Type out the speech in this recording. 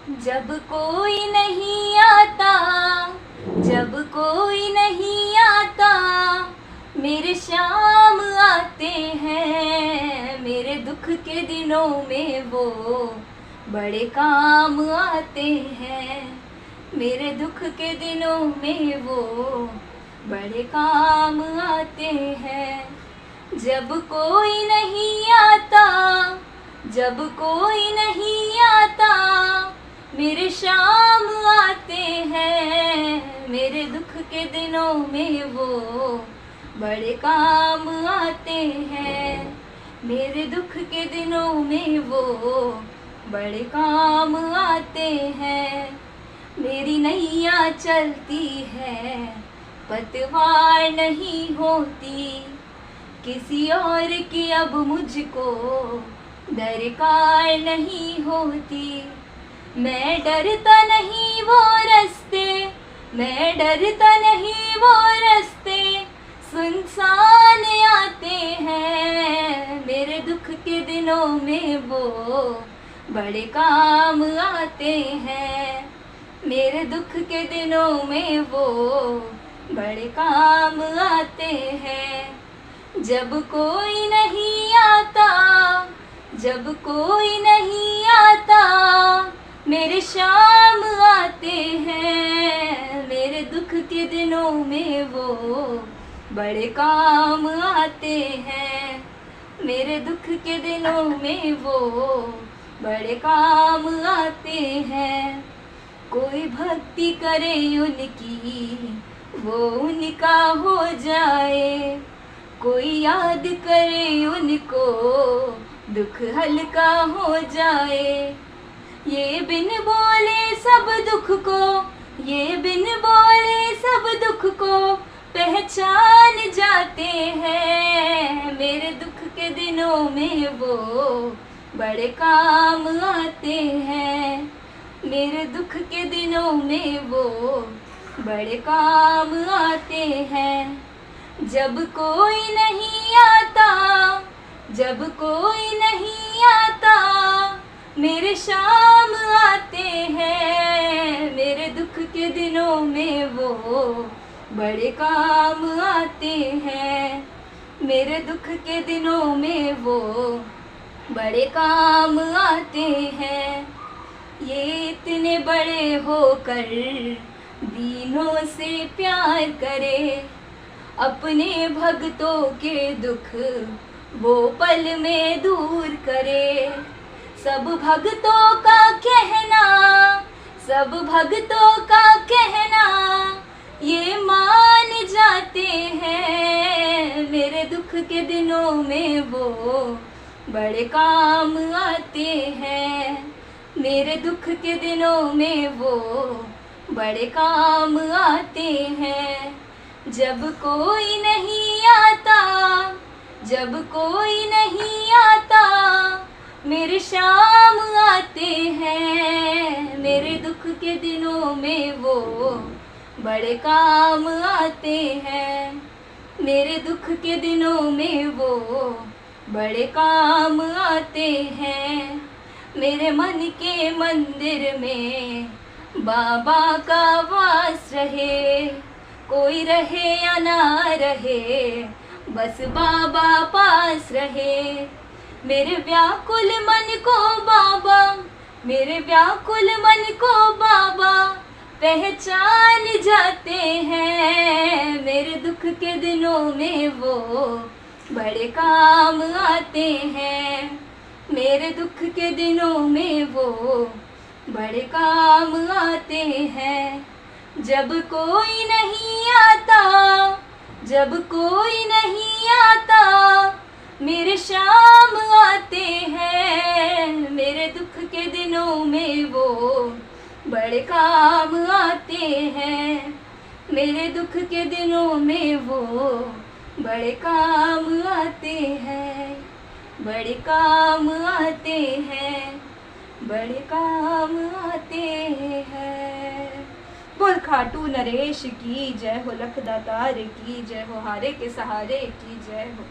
जब कोई नहीं आता, जब कोई नहीं आता, मेरे शाम आते हैं। मेरे दुख के दिनों में वो बड़े काम आते हैं। मेरे दुख के दिनों में वो बड़े काम आते हैं। जब कोई नहीं आता, जब कोई नहीं आता, मेरे शाम आते हैं। मेरे दुख के दिनों में वो बड़े काम आते हैं। मेरे दुख के दिनों में वो बड़े काम आते हैं। मेरी नैया चलती है, पतवार नहीं होती, किसी और की अब मुझको दरकार नहीं होती। मैं डरता नहीं वो रास्ते, मैं डरता नहीं वो रास्ते, सुनसान आते हैं। मेरे दुख के दिनों में वो बड़े काम आते हैं। मेरे दुख के दिनों में वो बड़े काम आते हैं। जब कोई नहीं आता, जब कोई नहीं आता, मेरे शाम आते हैं। मेरे दुख के दिनों में वो बड़े काम आते हैं। मेरे दुख के दिनों में वो बड़े काम आते हैं। कोई भक्ति करे उनकी, वो उनका हो जाए। कोई याद करे उनको, दुख हल्का हो जाए। ये बिन बोले सब दुख को, ये बिन बोले सब दुख को पहचान जाते हैं। मेरे दुख के दिनों में वो बड़े काम आते हैं। मेरे दुख के दिनों में वो बड़े काम आते हैं। जब कोई नहीं आता, जब कोई नहीं आता, मेरे शाम आते हैं। मेरे दुख के दिनों में वो बड़े काम आते हैं। मेरे दुख के दिनों में वो बड़े काम आते हैं। ये इतने बड़े होकर दीनों से प्यार करे, अपने भक्तों के दुख वो पल में दूर करे। सब भक्तों का कहना, सब भक्तों का कहना ये मान जाते हैं। मेरे दुख के दिनों में वो बड़े काम आते हैं। मेरे दुख के दिनों में वो बड़े काम आते हैं। जब कोई नहीं आता, जब कोई नहीं आता, मेरे शाम आते हैं। मेरे दुख के दिनों में वो बड़े काम आते हैं। मेरे दुख के दिनों में वो बड़े काम आते हैं। मेरे मन के मंदिर में बाबा का वास रहे। कोई रहे या ना रहे, बस बाबा पास रहे। मेरे व्याकुल मन को बाबा, मेरे व्याकुल मन को बाबा पहचान जाते हैं। मेरे दुख के दिनों में वो बड़े काम आते हैं। मेरे दुख के दिनों में वो बड़े काम आते हैं। जब कोई नहीं आता, जब कोई नहीं आता, मेरे शाम आते हैं। मेरे दुख के दिनों में वो बड़े काम आते हैं। मेरे दुख के दिनों में वो बड़े काम आते हैं। बड़े काम आते हैं, बड़े काम आते हैं। बोल खाटू नरेश की जय हो, लख दातार की जय हो, हारे के सहारे की जय हो।